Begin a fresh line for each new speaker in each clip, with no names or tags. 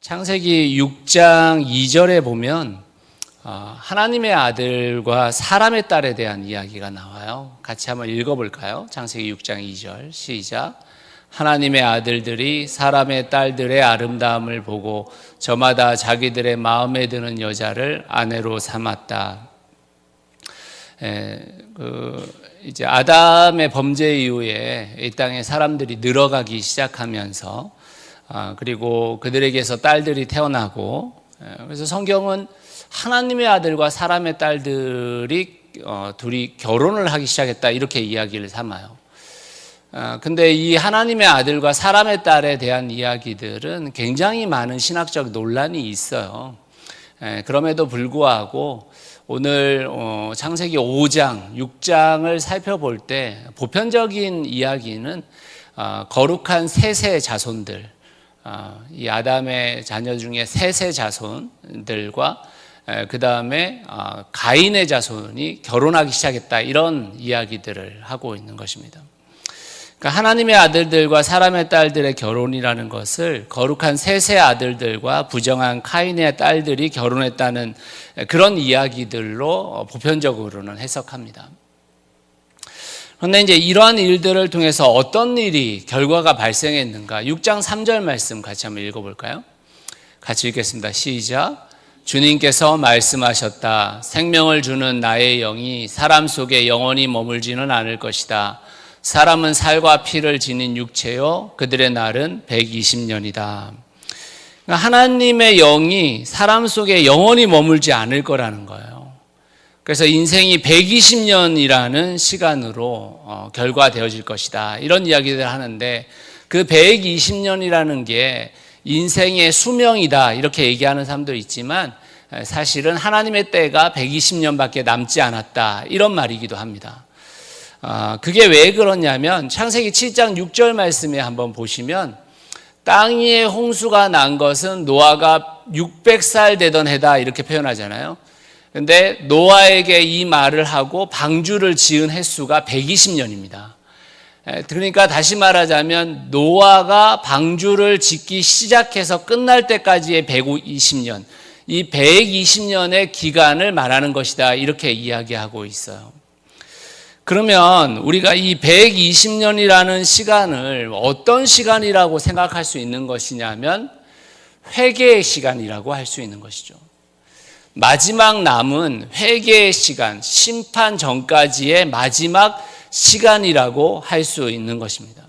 창세기 6장 2절에 보면 하나님의 아들과 사람의 딸에 대한 이야기가 나와요. 같이 한번 읽어볼까요? 창세기 6장 2절 시작. 하나님의 아들들이 사람의 딸들의 아름다움을 보고 저마다 자기들의 마음에 드는 여자를 아내로 삼았다. 이제 아담의 범죄 이후에 이 땅에 사람들이 늘어가기 시작하면서 그리고 그들에게서 딸들이 태어나고, 그래서 성경은 하나님의 아들과 사람의 딸들이 둘이 결혼을 하기 시작했다 이렇게 이야기를 삼아요. 근데 이 하나님의 아들과 사람의 딸에 대한 이야기들은 굉장히 많은 신학적 논란이 있어요. 그럼에도 불구하고 오늘 창세기 5장, 6장을 살펴볼 때 보편적인 이야기는 거룩한 셋의 자손들, 이 아담의 자녀 중에 셋의 자손들과 그 다음에 가인의 자손이 결혼하기 시작했다 이런 이야기들을 하고 있는 것입니다. 그러니까 하나님의 아들들과 사람의 딸들의 결혼이라는 것을 거룩한 셋의 아들들과 부정한 카인의 딸들이 결혼했다는 그런 이야기들로 보편적으로는 해석합니다. 그런데 이제 이러한 일들을 통해서 어떤 일이 결과가 발생했는가? 6장 3절 말씀 같이 한번 읽어볼까요? 같이 읽겠습니다. 시작. 주님께서 말씀하셨다. 생명을 주는 나의 영이 사람 속에 영원히 머물지는 않을 것이다. 사람은 살과 피를 지닌 육체요 그들의 날은 120년이다. 하나님의 영이 사람 속에 영원히 머물지 않을 거라는 거예요. 그래서 인생이 120년이라는 시간으로 결과되어질 것이다 이런 이야기를 하는데, 그 120년이라는 게 인생의 수명이다 이렇게 얘기하는 사람도 있지만 사실은 하나님의 때가 120년밖에 남지 않았다 이런 말이기도 합니다. 그게 왜 그러냐면 창세기 7장 6절 말씀에 한번 보시면 땅 위에 홍수가 난 것은 노아가 600살 되던 해다 이렇게 표현하잖아요. 근데 노아에게 이 말을 하고 방주를 지은 횟수가 120년입니다. 그러니까 다시 말하자면 노아가 방주를 짓기 시작해서 끝날 때까지의 120년, 이 120년의 기간을 말하는 것이다 이렇게 이야기하고 있어요. 그러면 우리가 이 120년이라는 시간을 어떤 시간이라고 생각할 수 있는 것이냐면 회개의 시간이라고 할 수 있는 것이죠. 마지막 남은 회개의 시간, 심판 전까지의 마지막 시간이라고 할 수 있는 것입니다.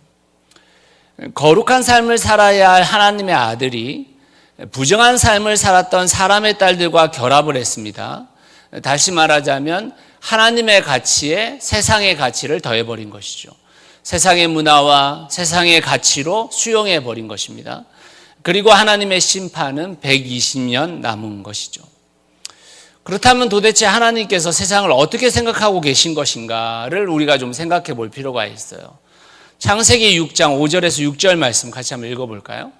거룩한 삶을 살아야 할 하나님의 아들이 부정한 삶을 살았던 사람의 딸들과 결합을 했습니다. 다시 말하자면 하나님의 가치에 세상의 가치를 더해버린 것이죠. 세상의 문화와 세상의 가치로 수용해버린 것입니다. 그리고 하나님의 심판은 120년 남은 것이죠. 그렇다면 도대체 하나님께서 세상을 어떻게 생각하고 계신 것인가를 우리가 좀 생각해 볼 필요가 있어요. 창세기 6장 5절에서 6절 말씀 같이 한번 읽어볼까요?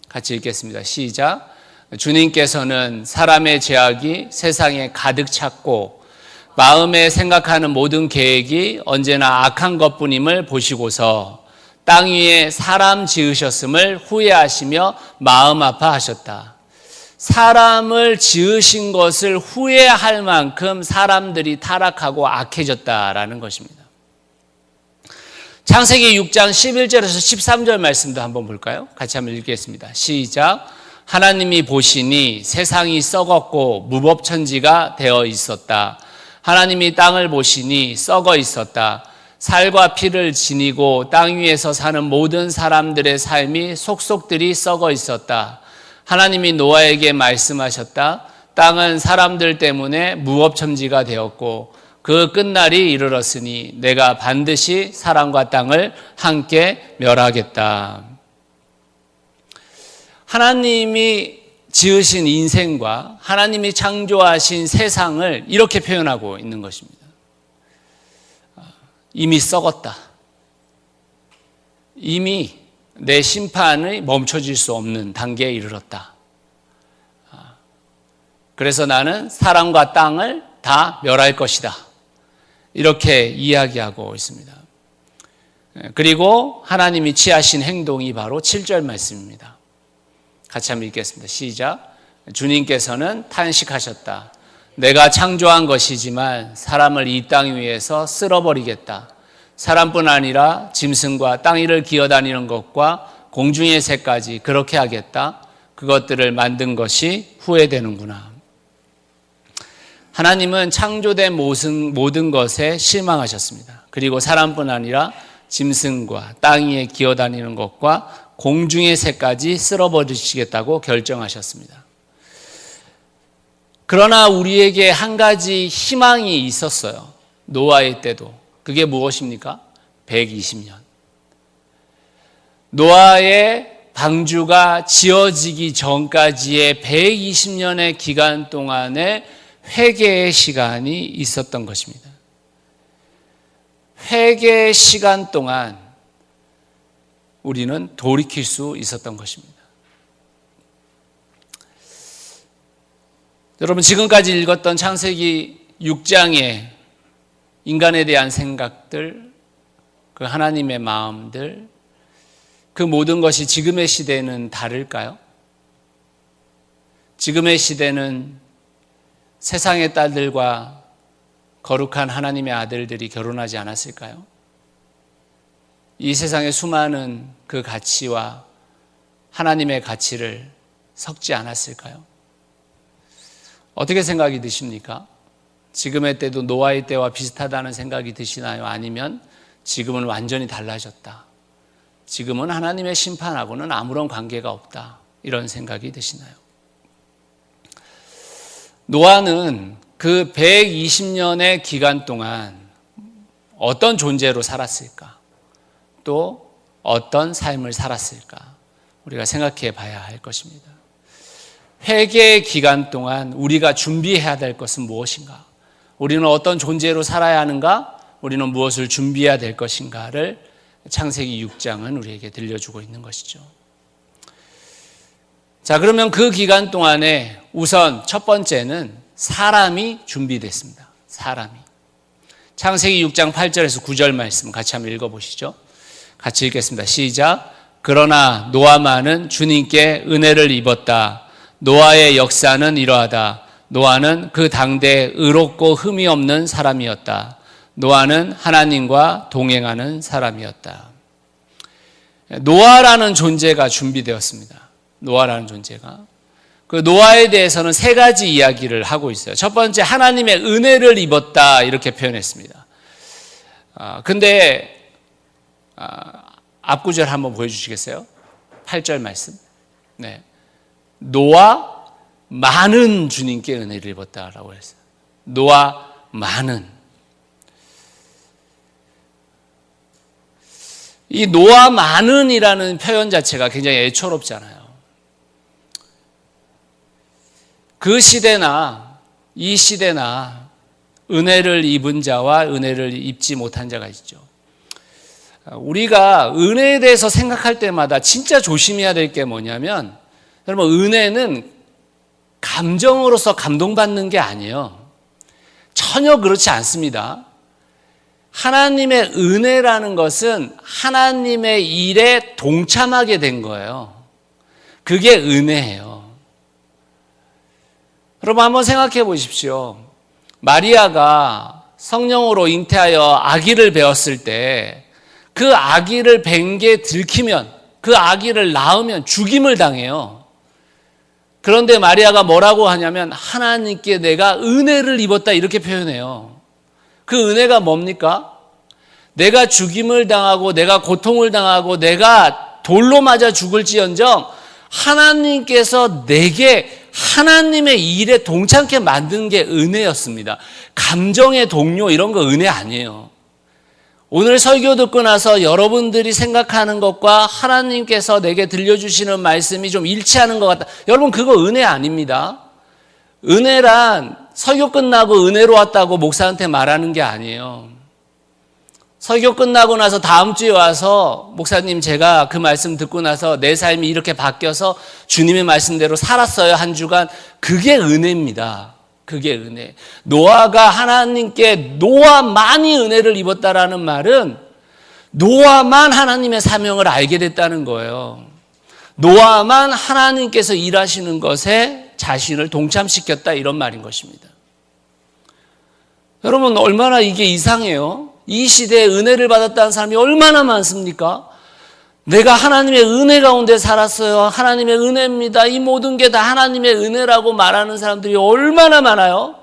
같이 읽겠습니다. 시작. 주님께서는 사람의 죄악이 세상에 가득 찼고 마음에 생각하는 모든 계획이 언제나 악한 것뿐임을 보시고서 땅 위에 사람 지으셨음을 후회하시며 마음 아파하셨다. 사람을 지으신 것을 후회할 만큼 사람들이 타락하고 악해졌다라는 것입니다. 창세기 6장 11절에서 13절 말씀도 한번 볼까요? 같이 한번 읽겠습니다. 시작. 하나님이 보시니 세상이 썩었고 무법천지가 되어 있었다. 하나님이 땅을 보시니 썩어 있었다. 살과 피를 지니고 땅 위에서 사는 모든 사람들의 삶이 속속들이 썩어 있었다. 하나님이 노아에게 말씀하셨다. 땅은 사람들 때문에 무법천지가 되었고 그 끝날이 이르렀으니 내가 반드시 사람과 땅을 함께 멸하겠다. 하나님이 지으신 인생과 하나님이 창조하신 세상을 이렇게 표현하고 있는 것입니다. 이미 썩었다. 이미 내 심판이 멈춰질 수 없는 단계에 이르렀다. 그래서 나는 사람과 땅을 다 멸할 것이다. 이렇게 이야기하고 있습니다. 그리고 하나님이 취하신 행동이 바로 7절 말씀입니다. 같이 한번 읽겠습니다. 시작. 주님께서는 탄식하셨다. 내가 창조한 것이지만 사람을 이 땅 위에서 쓸어버리겠다. 사람뿐 아니라 짐승과 땅 위를 기어다니는 것과 공중의 새까지 그렇게 하겠다. 그것들을 만든 것이 후회되는구나. 하나님은 창조된 모든 것에 실망하셨습니다. 그리고 사람뿐 아니라 짐승과 땅 위에 기어다니는 것과 공중의 새까지 쓸어버리시겠다고 결정하셨습니다. 그러나 우리에게 한 가지 희망이 있었어요. 노아의 때도. 그게 무엇입니까? 120년. 노아의 방주가 지어지기 전까지의 120년의 기간 동안에 회개의 시간이 있었던 것입니다. 회개의 시간 동안 우리는 돌이킬 수 있었던 것입니다. 여러분, 지금까지 읽었던 창세기 6장의 인간에 대한 생각들, 그 하나님의 마음들, 그 모든 것이 지금의 시대는 다를까요? 지금의 시대는 세상의 딸들과 거룩한 하나님의 아들들이 결혼하지 않았을까요? 이 세상의 수많은 그 가치와 하나님의 가치를 섞지 않았을까요? 어떻게 생각이 드십니까? 지금의 때도 노아의 때와 비슷하다는 생각이 드시나요? 아니면 지금은 완전히 달라졌다. 지금은 하나님의 심판하고는 아무런 관계가 없다. 이런 생각이 드시나요? 노아는 그 120년의 기간 동안 어떤 존재로 살았을까? 또 어떤 삶을 살았을까? 우리가 생각해 봐야 할 것입니다. 회개의 기간 동안 우리가 준비해야 될 것은 무엇인가? 우리는 어떤 존재로 살아야 하는가? 우리는 무엇을 준비해야 될 것인가를 창세기 6장은 우리에게 들려주고 있는 것이죠. 자, 그러면 그 기간 동안에 우선 첫 번째는 사람이 준비됐습니다. 사람이. 창세기 6장 8절에서 9절 말씀 같이 한번 읽어보시죠. 같이 읽겠습니다. 시작. 그러나 노아만은 주님께 은혜를 입었다. 노아의 역사는 이러하다. 노아는 그 당대 의롭고 흠이 없는 사람이었다. 노아는 하나님과 동행하는 사람이었다. 노아라는 존재가 준비되었습니다. 노아라는 존재가. 그 노아에 대해서는 세 가지 이야기를 하고 있어요. 첫 번째, 하나님의 은혜를 입었다 이렇게 표현했습니다. 근데 앞구절 한번 보여주시겠어요? 8절 말씀. 네. 노아 많은 주님께 은혜를 입었다라고 했어요. 노아 많은. 이 노아 많은이라는 표현 자체가 굉장히 애처롭잖아요. 그 시대나 이 시대나 은혜를 입은 자와 은혜를 입지 못한 자가 있죠. 우리가 은혜에 대해서 생각할 때마다 진짜 조심해야 될 게 뭐냐면, 여러분, 은혜는 감정으로서 감동받는 게 아니에요. 전혀 그렇지 않습니다. 하나님의 은혜라는 것은 하나님의 일에 동참하게 된 거예요. 그게 은혜예요. 여러분, 한번 생각해 보십시오. 마리아가 성령으로 잉태하여 아기를 배웠을 때 그 아기를 뵌 게 들키면, 그 아기를 낳으면 죽임을 당해요. 그런데 마리아가 뭐라고 하냐면 하나님께 내가 은혜를 입었다 이렇게 표현해요. 그 은혜가 뭡니까? 내가 죽임을 당하고 내가 고통을 당하고 내가 돌로 맞아 죽을지언정 하나님께서 내게 하나님의 일에 동참케 만든 게 은혜였습니다. 감정의 동요 이런 거 은혜 아니에요. 오늘 설교 듣고 나서 여러분들이 생각하는 것과 하나님께서 내게 들려주시는 말씀이 좀 일치하는 것 같다. 여러분, 그거 은혜 아닙니다. 은혜란 설교 끝나고 은혜로 왔다고 목사한테 말하는 게 아니에요. 설교 끝나고 나서 다음 주에 와서 목사님, 제가 그 말씀 듣고 나서 내 삶이 이렇게 바뀌어서 주님의 말씀대로 살았어요, 한 주간. 그게 은혜입니다. 그게 은혜. 노아가 하나님께 노아만이 은혜를 입었다라는 말은 노아만 하나님의 사명을 알게 됐다는 거예요. 노아만 하나님께서 일하시는 것에 자신을 동참시켰다, 이런 말인 것입니다. 여러분, 얼마나 이게 이상해요. 이 시대에 은혜를 받았다는 사람이 얼마나 많습니까? 내가 하나님의 은혜 가운데 살았어요. 하나님의 은혜입니다. 이 모든 게 다 하나님의 은혜라고 말하는 사람들이 얼마나 많아요.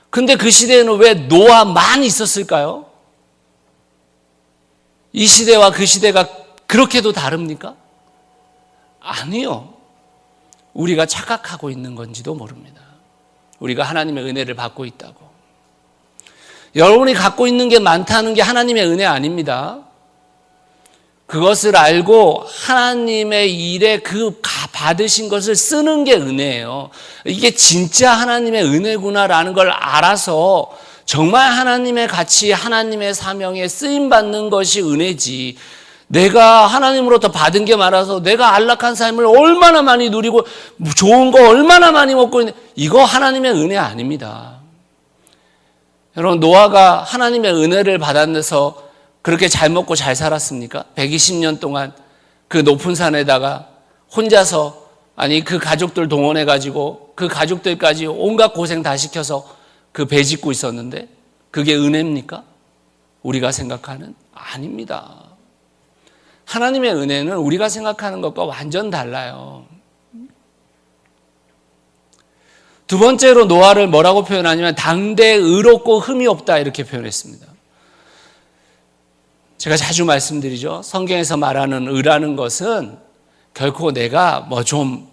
근데 그 시대에는 왜 노아만 있었을까요? 이 시대와 그 시대가 그렇게도 다릅니까? 아니요. 우리가 착각하고 있는 건지도 모릅니다. 우리가 하나님의 은혜를 받고 있다고. 여러분이 갖고 있는 게 많다는 게 하나님의 은혜 아닙니다. 그것을 알고 하나님의 일에 그 받으신 것을 쓰는 게 은혜예요. 이게 진짜 하나님의 은혜구나라는 걸 알아서 정말 하나님의 가치, 하나님의 사명에 쓰임받는 것이 은혜지, 내가 하나님으로부터 받은 게 많아서 내가 안락한 삶을 얼마나 많이 누리고 좋은 거 얼마나 많이 먹고 있는, 이거 하나님의 은혜 아닙니다. 여러분, 노아가 하나님의 은혜를 받아서 그렇게 잘 먹고 잘 살았습니까? 120년 동안 그 높은 산에다가 혼자서, 아니 그 가족들 동원해가지고 그 가족들까지 온갖 고생 다 시켜서 그 배 짓고 있었는데 그게 은혜입니까? 우리가 생각하는? 아닙니다. 하나님의 은혜는 우리가 생각하는 것과 완전 달라요. 두 번째로 노아를 뭐라고 표현하냐면 당대 의롭고 흠이 없다, 이렇게 표현했습니다. 제가 자주 말씀드리죠. 성경에서 말하는 의라는 것은 결코 내가 뭐 좀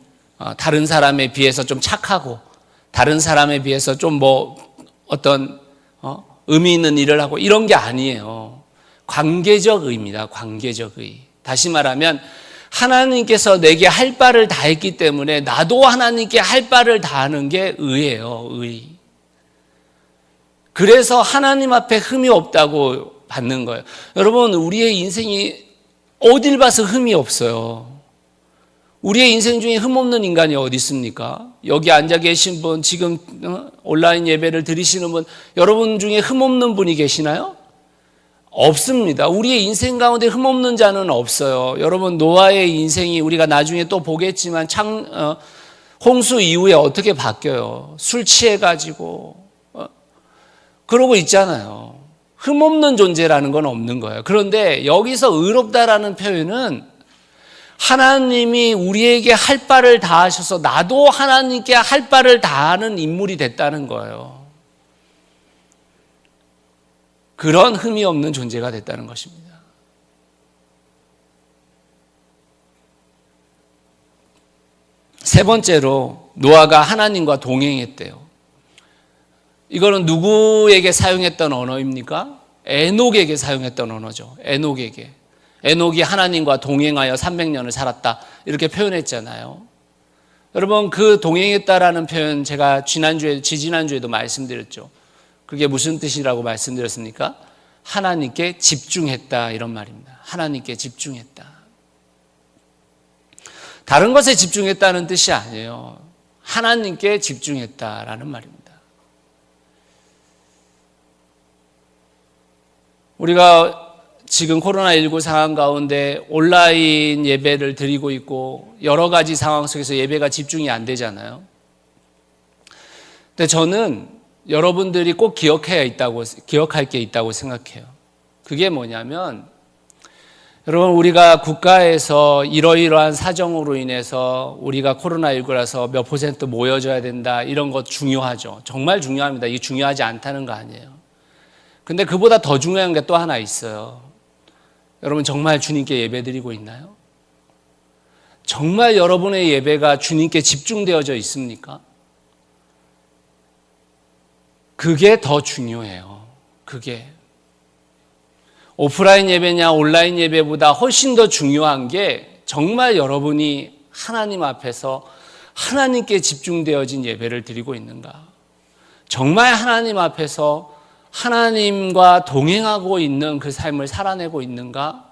다른 사람에 비해서 좀 착하고 다른 사람에 비해서 좀 어떤 의미 있는 일을 하고 이런 게 아니에요. 관계적 의입니다. 관계적 의. 다시 말하면 하나님께서 내게 할 바를 다 했기 때문에 나도 하나님께 할 바를 다 하는 게 의예요. 의. 그래서 하나님 앞에 흠이 없다고 받는 거예요. 여러분, 우리의 인생이 어딜 봐서 흠이 없어요. 우리의 인생 중에 흠 없는 인간이 어디 있습니까? 여기 앉아 계신 분, 지금 온라인 예배를 드리시는 분, 여러분 중에 흠 없는 분이 계시나요? 없습니다. 우리의 인생 가운데 흠 없는 자는 없어요. 여러분, 노아의 인생이 우리가 나중에 또 보겠지만 홍수 이후에 어떻게 바뀌어요? 술 취해가지고 그러고 있잖아요. 흠 없는 존재라는 건 없는 거예요. 그런데 여기서 의롭다라는 표현은 하나님이 우리에게 할 바를 다 하셔서 나도 하나님께 할 바를 다 하는 인물이 됐다는 거예요. 그런 흠이 없는 존재가 됐다는 것입니다. 세 번째로 노아가 하나님과 동행했대요. 이거는 누구에게 사용했던 언어입니까? 에녹에게 사용했던 언어죠. 에녹에게. 에녹이 하나님과 동행하여 300년을 살았다, 이렇게 표현했잖아요. 여러분, 그 동행했다라는 표현 제가 지지난주에도 말씀드렸죠. 그게 무슨 뜻이라고 말씀드렸습니까? 하나님께 집중했다, 이런 말입니다. 하나님께 집중했다. 다른 것에 집중했다는 뜻이 아니에요. 하나님께 집중했다라는 말입니다. 우리가 지금 코로나19 상황 가운데 온라인 예배를 드리고 있고 여러 가지 상황 속에서 예배가 집중이 안 되잖아요. 근데 저는 여러분들이 꼭 기억할 게 있다고 생각해요. 그게 뭐냐면, 여러분, 우리가 국가에서 이러이러한 사정으로 인해서 우리가 코로나19라서 몇 % 모여져야 된다, 이런 것 중요하죠. 정말 중요합니다. 이게 중요하지 않다는 거 아니에요. 근데 그보다 더 중요한 게 또 하나 있어요. 여러분, 정말 주님께 예배드리고 있나요? 정말 여러분의 예배가 주님께 집중되어져 있습니까? 그게 더 중요해요. 그게. 오프라인 예배냐 온라인 예배보다 훨씬 더 중요한 게 정말 여러분이 하나님 앞에서 하나님께 집중되어진 예배를 드리고 있는가? 정말 하나님 앞에서 하나님과 동행하고 있는 그 삶을 살아내고 있는가?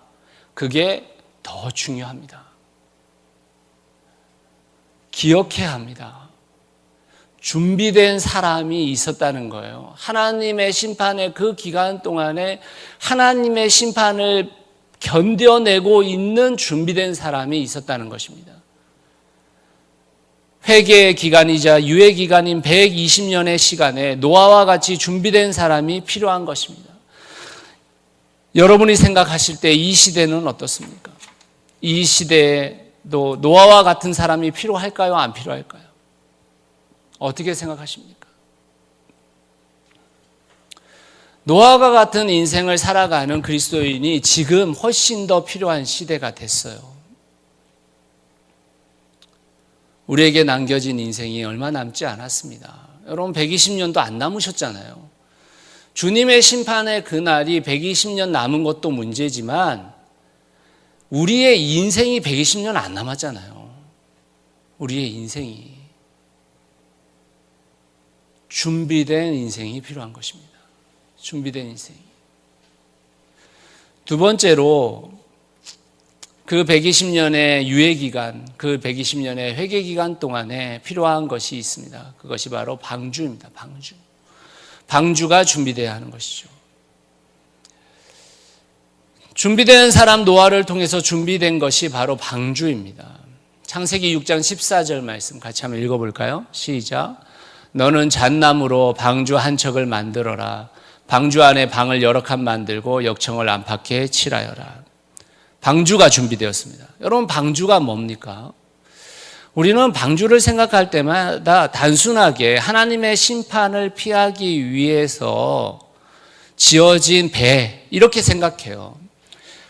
그게 더 중요합니다. 기억해야 합니다. 준비된 사람이 있었다는 거예요. 하나님의 심판의 그 기간 동안에 하나님의 심판을 견뎌내고 있는 준비된 사람이 있었다는 것입니다. 회개의 기간이자 유예 기간인 120년의 시간에 노아와 같이 준비된 사람이 필요한 것입니다. 여러분이 생각하실 때 이 시대는 어떻습니까? 이 시대에도 노아와 같은 사람이 필요할까요? 안 필요할까요? 어떻게 생각하십니까? 노아와 같은 인생을 살아가는 그리스도인이 지금 훨씬 더 필요한 시대가 됐어요. 우리에게 남겨진 인생이 얼마 남지 않았습니다. 여러분 120년도 안 남으셨잖아요. 주님의 심판의 그날이 120년 남은 것도 문제지만 우리의 인생이 120년 안 남았잖아요. 우리의 인생이 준비된 인생이 필요한 것입니다. 준비된 인생. 두 번째로 그 120년의 유예기간, 그 120년의 회개기간 동안에 필요한 것이 있습니다. 그것이 바로 방주입니다. 방주. 방주가 준비되어야 하는 것이죠. 준비된 사람 노아를 통해서 준비된 것이 바로 방주입니다. 창세기 6장 14절 말씀 같이 한번 읽어볼까요? 시작. 너는 잣나무로 방주 한 척을 만들어라. 방주 안에 방을 여러 칸 만들고 역청을 안팎에 칠하여라. 방주가 준비되었습니다. 여러분 방주가 뭡니까? 우리는 방주를 생각할 때마다 단순하게 하나님의 심판을 피하기 위해서 지어진 배 이렇게 생각해요.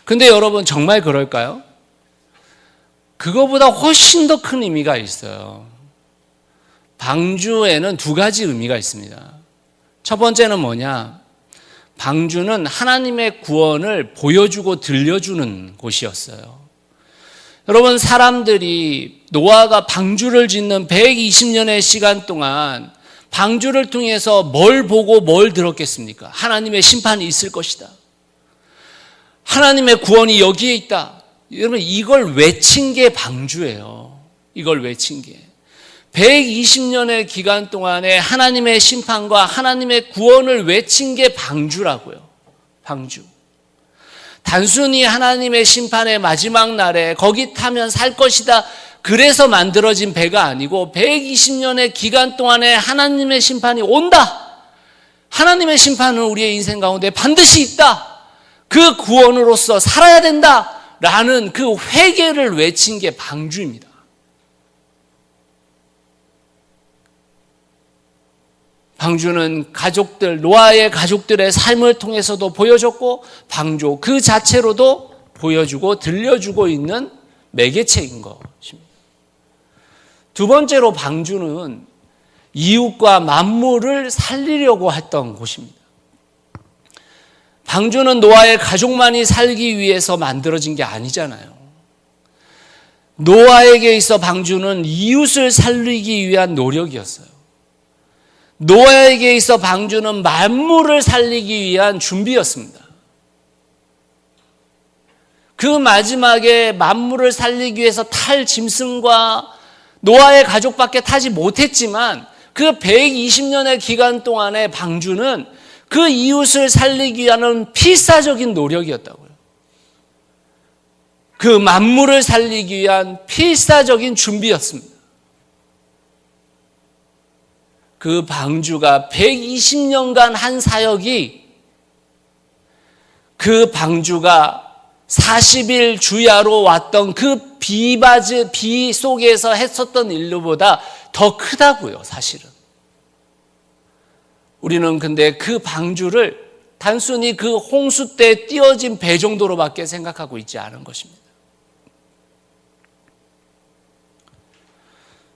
근데 여러분 정말 그럴까요? 그거보다 훨씬 더 큰 의미가 있어요. 방주에는 두 가지 의미가 있습니다. 첫 번째는 뭐냐? 방주는 하나님의 구원을 보여주고 들려주는 곳이었어요. 여러분 사람들이 노아가 방주를 짓는 120년의 시간 동안 방주를 통해서 뭘 보고 뭘 들었겠습니까? 하나님의 심판이 있을 것이다. 하나님의 구원이 여기에 있다. 여러분 이걸 외친 게 방주예요. 이걸 외친 게. 120년의 기간 동안에 하나님의 심판과 하나님의 구원을 외친 게 방주라고요. 방주. 단순히 하나님의 심판의 마지막 날에 거기 타면 살 것이다. 그래서 만들어진 배가 아니고 120년의 기간 동안에 하나님의 심판이 온다. 하나님의 심판은 우리의 인생 가운데 반드시 있다. 그 구원으로서 살아야 된다. 라는 그 회개를 외친 게 방주입니다. 방주는 가족들, 노아의 가족들의 삶을 통해서도 보여줬고 방주 그 자체로도 보여주고 들려주고 있는 매개체인 것입니다. 두 번째로 방주는 이웃과 만물을 살리려고 했던 곳입니다. 방주는 노아의 가족만이 살기 위해서 만들어진 게 아니잖아요. 노아에게 있어 방주는 이웃을 살리기 위한 노력이었어요. 노아에게 있어 방주는 만물을 살리기 위한 준비였습니다. 그 마지막에 만물을 살리기 위해서 탈 짐승과 노아의 가족밖에 타지 못했지만 그 120년의 기간 동안에 방주는 그 이웃을 살리기 위한 필사적인 노력이었다고요. 그 만물을 살리기 위한 필사적인 준비였습니다. 그 방주가 120년간 한 사역이 그 방주가 40일 주야로 왔던 그 비 속에서 했었던 일로보다 더 크다고요, 사실은. 우리는 근데 그 방주를 단순히 그 홍수 때 띄어진 배 정도로밖에 생각하고 있지 않은 것입니다.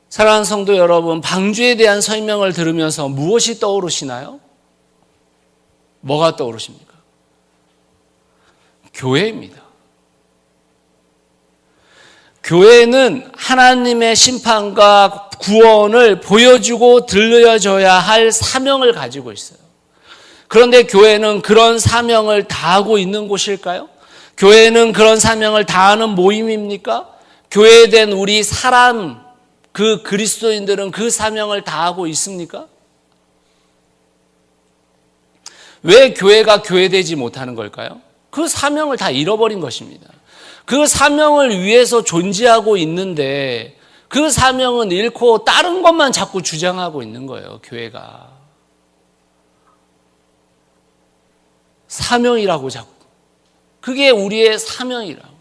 사랑하는 성도 여러분, 방주에 대한 설명을 들으면서 무엇이 떠오르시나요? 뭐가 떠오르십니까? 교회입니다. 교회는 하나님의 심판과 구원을 보여주고 들려줘야 할 사명을 가지고 있어요. 그런데 교회는 그런 사명을 다하고 있는 곳일까요? 교회는 그런 사명을 다하는 모임입니까? 교회된 우리 사람, 그 그리스도인들은 그 사명을 다하고 있습니까? 왜 교회가 교회되지 못하는 걸까요? 그 사명을 다 잃어버린 것입니다. 그 사명을 위해서 존재하고 있는데 그 사명은 잃고 다른 것만 자꾸 주장하고 있는 거예요, 교회가. 사명이라고 자꾸. 그게 우리의 사명이라고.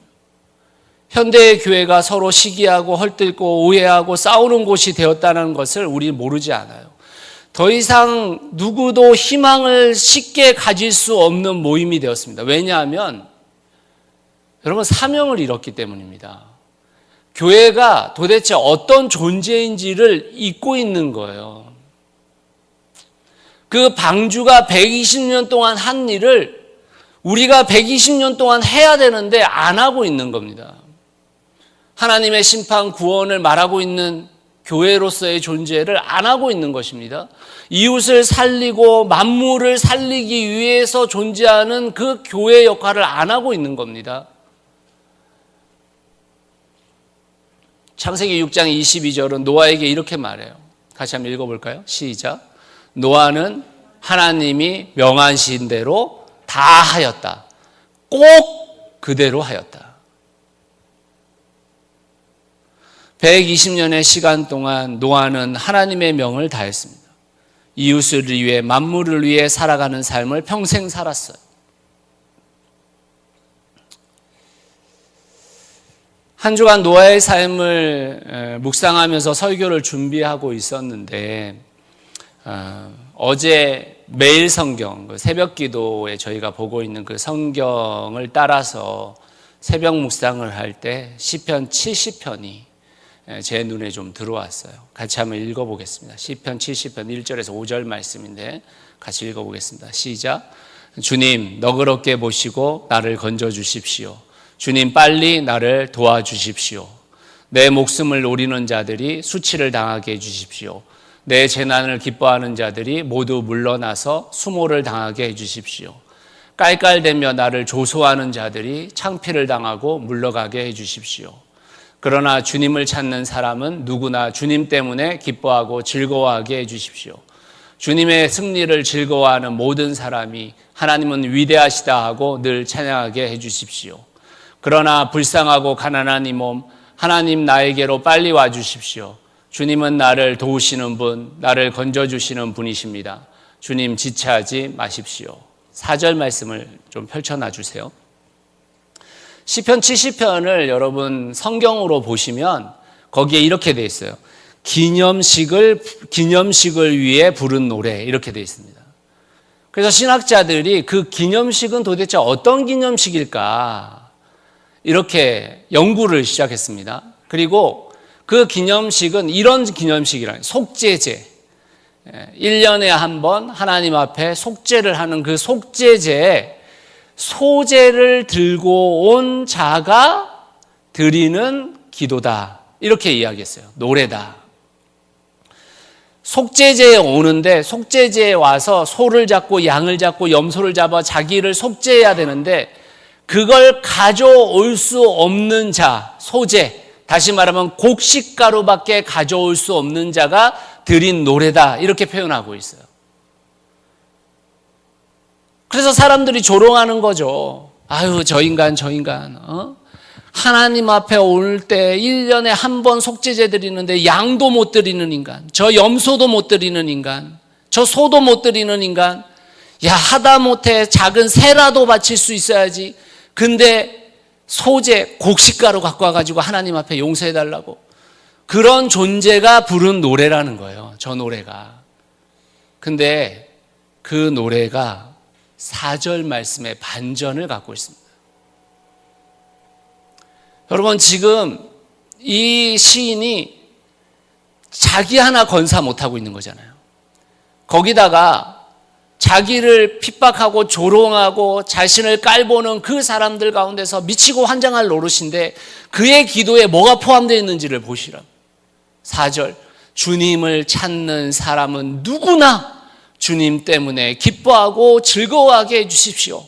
현대의 교회가 서로 시기하고 헐뜯고 오해하고 싸우는 곳이 되었다는 것을 우리는 모르지 않아요. 더 이상 누구도 희망을 쉽게 가질 수 없는 모임이 되었습니다. 왜냐하면 여러분 사명을 잃었기 때문입니다. 교회가 도대체 어떤 존재인지를 잊고 있는 거예요. 그 방주가 120년 동안 한 일을 우리가 120년 동안 해야 되는데 안 하고 있는 겁니다. 하나님의 심판 구원을 말하고 있는 교회로서의 존재를 안 하고 있는 것입니다. 이웃을 살리고 만물을 살리기 위해서 존재하는 그 교회 역할을 안 하고 있는 겁니다. 창세기 6장 22절은 노아에게 이렇게 말해요. 같이 한번 읽어볼까요? 시작. 노아는 하나님이 명하신 대로 다 하였다. 꼭 그대로 하였다. 120년의 시간 동안 노아는 하나님의 명을 다했습니다. 이웃을 위해 만물을 위해 살아가는 삶을 평생 살았어요. 한 주간 노아의 삶을 묵상하면서 설교를 준비하고 있었는데 어제 매일 성경, 새벽 기도에 저희가 보고 있는 그 성경을 따라서 새벽 묵상을 할 때 시편 70편이 제 눈에 좀 들어왔어요. 같이 한번 읽어보겠습니다. 시편 70편 1절에서 5절 말씀인데 같이 읽어보겠습니다. 시작. 주님 너그럽게 보시고 나를 건져주십시오. 주님 빨리 나를 도와주십시오. 내 목숨을 노리는 자들이 수치를 당하게 해주십시오. 내 재난을 기뻐하는 자들이 모두 물러나서 수모를 당하게 해주십시오. 깔깔대며 나를 조소하는 자들이 창피를 당하고 물러가게 해주십시오. 그러나 주님을 찾는 사람은 누구나 주님 때문에 기뻐하고 즐거워하게 해주십시오. 주님의 승리를 즐거워하는 모든 사람이 하나님은 위대하시다 하고 늘 찬양하게 해주십시오. 그러나 불쌍하고 가난한 이 몸 하나님 나에게로 빨리 와주십시오. 주님은 나를 도우시는 분, 나를 건져주시는 분이십니다. 주님 지체하지 마십시오. 4절 말씀을 좀 펼쳐놔 주세요. 시편 70편을 여러분 성경으로 보시면 거기에 이렇게 돼 있어요. 기념식을 위해 부른 노래 이렇게 돼 있습니다. 그래서 신학자들이 그 기념식은 도대체 어떤 기념식일까 이렇게 연구를 시작했습니다. 그리고 그 기념식은 이런 기념식이라는 속죄제, 1년에 한 번 하나님 앞에 속죄를 하는 그 속죄제에 소제를 들고 온 자가 드리는 기도다 이렇게 이야기했어요. 노래다. 속죄제에 오는데 속죄제에 와서 소를 잡고 양을 잡고 염소를 잡아 자기를 속죄해야 되는데 그걸 가져올 수 없는 자, 소제, 다시 말하면 곡식가루밖에 가져올 수 없는 자가 드린 노래다 이렇게 표현하고 있어요. 그래서 사람들이 조롱하는 거죠. 아유 저 인간 하나님 앞에 올 때 1년에 한 번 속죄제 드리는데 양도 못 드리는 인간, 저 염소도 못 드리는 인간, 저 소도 못 드리는 인간, 야 하다못해 작은 새라도 바칠 수 있어야지. 근데 소재, 곡식가루 갖고 와가지고 하나님 앞에 용서해달라고. 그런 존재가 부른 노래라는 거예요. 저 노래가. 근데 그 노래가 4절 말씀의 반전을 갖고 있습니다. 여러분 지금 이 시인이 자기 하나 건사 못하고 있는 거잖아요. 거기다가 자기를 핍박하고 조롱하고 자신을 깔보는 그 사람들 가운데서 미치고 환장할 노릇인데 그의 기도에 뭐가 포함되어 있는지를 보시라. 4절 주님을 찾는 사람은 누구나 주님 때문에 기뻐하고 즐거워하게 해주십시오.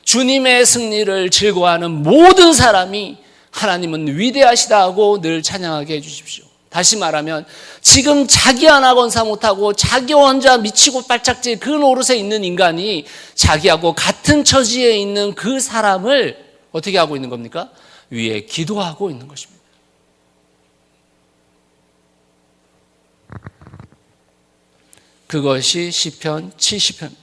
주님의 승리를 즐거워하는 모든 사람이 하나님은 위대하시다 하고 늘 찬양하게 해주십시오. 다시 말하면 지금 자기 하나 건사 못하고 자기 혼자 미치고 발작질 그 노릇에 있는 인간이 자기하고 같은 처지에 있는 그 사람을 어떻게 하고 있는 겁니까? 위에 기도하고 있는 것입니다. 그것이 시편 70편입니다.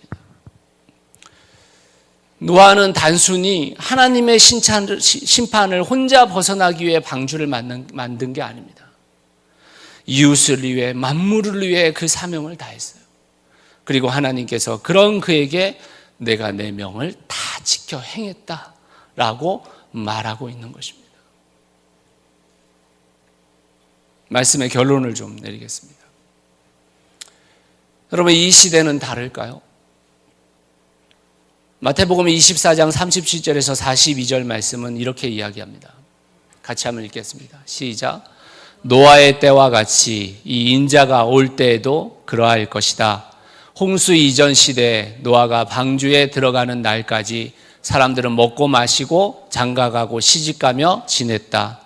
노아는 단순히 하나님의 심판을 혼자 벗어나기 위해 방주를 만든 게 아닙니다. 이웃을 위해, 만물을 위해 그 사명을 다했어요. 그리고 하나님께서 그런 그에게 내가 내 명을 다 지켜 행했다라고 말하고 있는 것입니다. 말씀의 결론을 좀 내리겠습니다. 여러분, 이 시대는 다를까요? 마태복음 24장 37절에서 42절 말씀은 이렇게 이야기합니다. 같이 한번 읽겠습니다. 시작. 노아의 때와 같이 이 인자가 올 때에도 그러할 것이다. 홍수 이전 시대에 노아가 방주에 들어가는 날까지 사람들은 먹고 마시고 장가가고 시집가며 지냈다.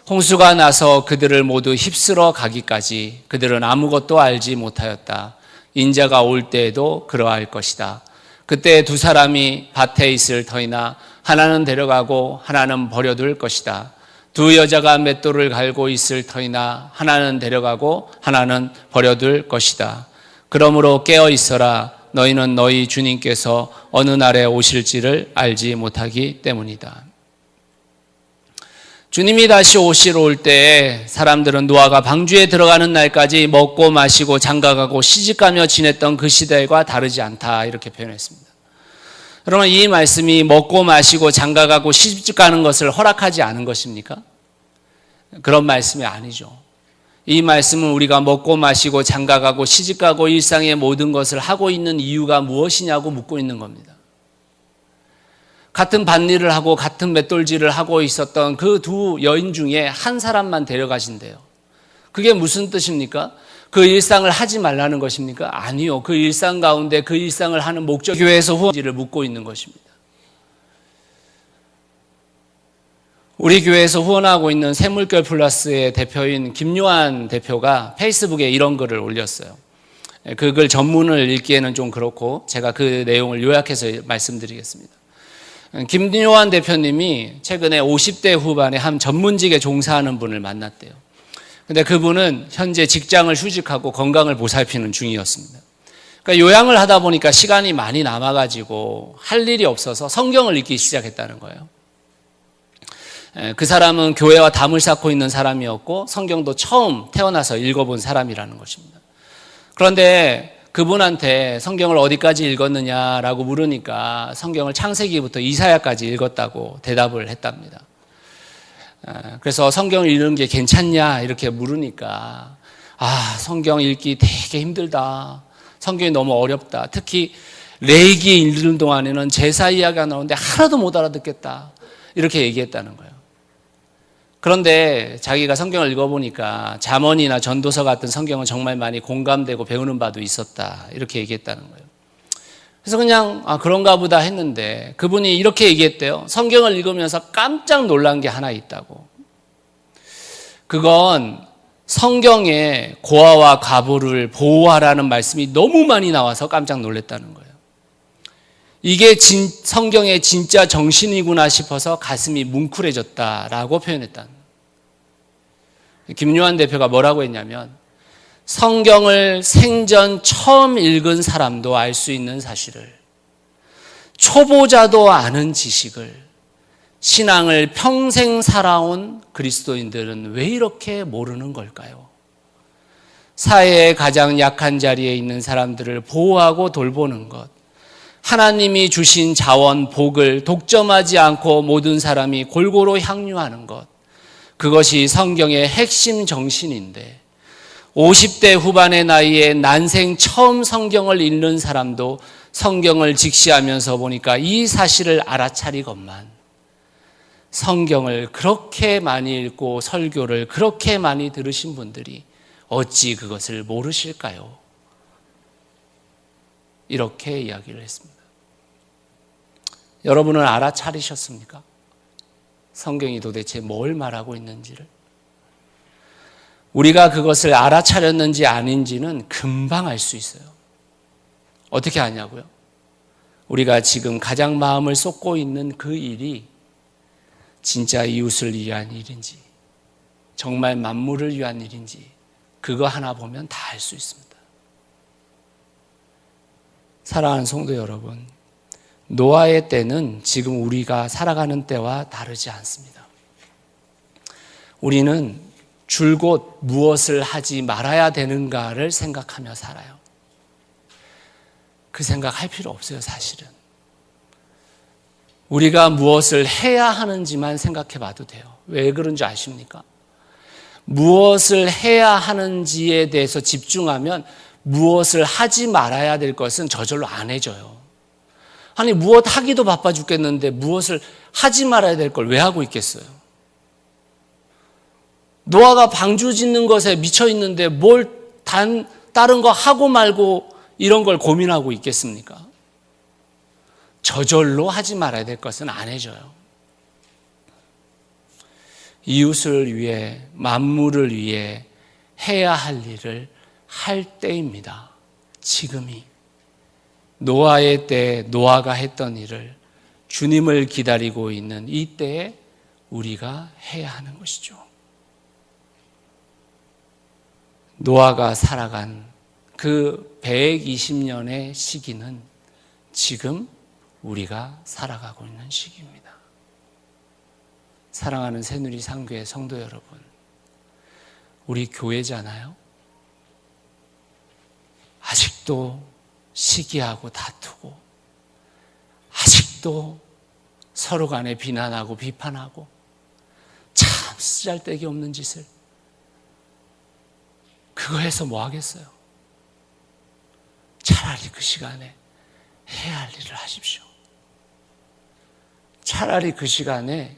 홍수가 나서 그들을 모두 휩쓸어 가기까지 그들은 아무것도 알지 못하였다. 인자가 올 때에도 그러할 것이다. 그때 두 사람이 밭에 있을 터이나 하나는 데려가고 하나는 버려둘 것이다. 두 여자가 맷돌을 갈고 있을 터이나 하나는 데려가고 하나는 버려둘 것이다. 그러므로 깨어 있어라. 너희는 너희 주님께서 어느 날에 오실지를 알지 못하기 때문이다. 주님이 다시 오시러 올 때에 사람들은 노아가 방주에 들어가는 날까지 먹고 마시고 장가가고 시집가며 지냈던 그 시대와 다르지 않다, 이렇게 표현했습니다. 여러분, 이 말씀이 먹고 마시고 장가가고 시집가는 것을 허락하지 않은 것입니까? 그런 말씀이 아니죠. 이 말씀은 우리가 먹고 마시고 장가가고 시집가고 일상의 모든 것을 하고 있는 이유가 무엇이냐고 묻고 있는 겁니다. 같은 밭일을 하고 같은 맷돌질을 하고 있었던 그 두 여인 중에 한 사람만 데려가신대요. 그게 무슨 뜻입니까? 그 일상을 하지 말라는 것입니까? 아니요. 그 일상 가운데 그 일상을 하는 목적, 교회에서 후원지를 묻고 있는 것입니다. 우리 교회에서 후원하고 있는 샘물결 플러스의 대표인 김요한 대표가 페이스북에 이런 글을 올렸어요. 그 글 전문을 읽기에는 좀 그렇고 제가 그 내용을 요약해서 말씀드리겠습니다. 김요한 대표님이 최근에 50대 후반에 한 전문직에 종사하는 분을 만났대요. 근데 그분은 현재 직장을 휴직하고 건강을 보살피는 중이었습니다. 그러니까 요양을 하다 보니까 시간이 많이 남아가지고 할 일이 없어서 성경을 읽기 시작했다는 거예요. 그 사람은 교회와 담을 쌓고 있는 사람이었고 성경도 처음 태어나서 읽어본 사람이라는 것입니다. 그런데 그분한테 성경을 어디까지 읽었느냐라고 물으니까 성경을 창세기부터 이사야까지 읽었다고 대답을 했답니다. 그래서 성경을 읽는 게 괜찮냐 이렇게 물으니까 성경 읽기 되게 힘들다. 성경이 너무 어렵다. 특히 레위기 읽는 동안에는 제사 이야기가 나오는데 하나도 못 알아듣겠다. 이렇게 얘기했다는 거예요. 그런데 자기가 성경을 읽어보니까 잠언이나 전도서 같은 성경은 정말 많이 공감되고 배우는 바도 있었다. 이렇게 얘기했다는 거예요. 그래서 그냥 그런가 보다 했는데 그분이 이렇게 얘기했대요. 성경을 읽으면서 깜짝 놀란 게 하나 있다고. 그건 성경에 고아와 과부를 보호하라는 말씀이 너무 많이 나와서 깜짝 놀랐다는 거예요. 이게 성경의 진짜 정신이구나 싶어서 가슴이 뭉클해졌다라고 표현했다는 거예요. 김요한 대표가 뭐라고 했냐면 성경을 생전 처음 읽은 사람도 알 수 있는 사실을, 초보자도 아는 지식을 신앙을 평생 살아온 그리스도인들은 왜 이렇게 모르는 걸까요? 사회의 가장 약한 자리에 있는 사람들을 보호하고 돌보는 것, 하나님이 주신 자원, 복을 독점하지 않고 모든 사람이 골고루 향유하는 것, 그것이 성경의 핵심 정신인데 50대 후반의 나이에 난생 처음 성경을 읽는 사람도 성경을 직시하면서 보니까 이 사실을 알아차리건만 성경을 그렇게 많이 읽고 설교를 그렇게 많이 들으신 분들이 어찌 그것을 모르실까요? 이렇게 이야기를 했습니다. 여러분은 알아차리셨습니까? 성경이 도대체 뭘 말하고 있는지를. 우리가 그것을 알아차렸는지 아닌지는 금방 알 수 있어요. 어떻게 아냐고요? 우리가 지금 가장 마음을 쏟고 있는 그 일이 진짜 이웃을 위한 일인지, 정말 만물을 위한 일인지, 그거 하나 보면 다 알 수 있습니다. 사랑하는 성도 여러분, 노아의 때는 지금 우리가 살아가는 때와 다르지 않습니다. 우리는 줄곧 무엇을 하지 말아야 되는가를 생각하며 살아요. 그 생각할 필요 없어요, 사실은. 우리가 무엇을 해야 하는지만 생각해 봐도 돼요. 왜 그런지 아십니까? 무엇을 해야 하는지에 대해서 집중하면 무엇을 하지 말아야 될 것은 저절로 안 해져요. 아니, 무엇 하기도 바빠 죽겠는데 무엇을 하지 말아야 될 걸 왜 하고 있겠어요? 노아가 방주 짓는 것에 미쳐 있는데 뭘 다른 거 하고 말고 이런 걸 고민하고 있겠습니까? 저절로 하지 말아야 될 것은 안 해져요. 이웃을 위해, 만물을 위해 해야 할 일을 할 때입니다. 지금이. 노아의 때 노아가 했던 일을 주님을 기다리고 있는 이 때에 우리가 해야 하는 것이죠. 노아가 살아간 그 120년의 시기는 지금 우리가 살아가고 있는 시기입니다. 사랑하는 새누리 상교회 성도 여러분, 우리 교회잖아요. 아직도 시기하고 다투고, 아직도 서로 간에 비난하고 비판하고, 참 쓰잘데기 없는 짓을, 그거 해서 뭐 하겠어요? 차라리 그 시간에 해야 할 일을 하십시오. 차라리 그 시간에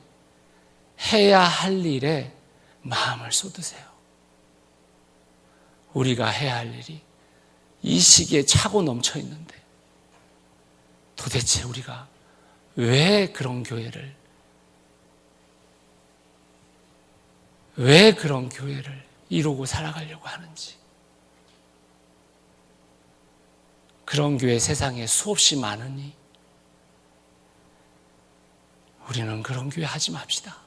해야 할 일에 마음을 쏟으세요. 우리가 해야 할 일이 이 시기에 차고 넘쳐 있는데 도대체 우리가 왜 그런 교회를 이루고 살아가려고 하는지, 그런 교회 세상에 수없이 많으니 우리는 그런 교회 하지 맙시다.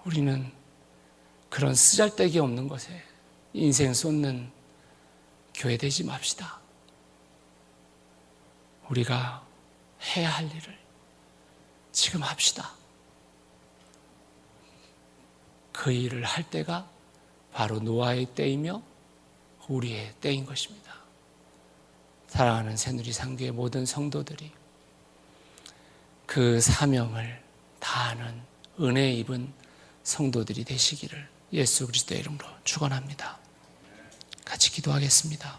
우리는 그런 쓰잘데기 없는 것에 인생 쏟는 교회 되지 맙시다. 우리가 해야 할 일을 지금 합시다. 그 일을 할 때가 바로 노아의 때이며 우리의 때인 것입니다. 사랑하는 새누리 상교의 모든 성도들이 그 사명을 다하는 은혜 입은 성도들이 되시기를 예수 그리스도의 이름으로 축원합니다. 같이 기도하겠습니다.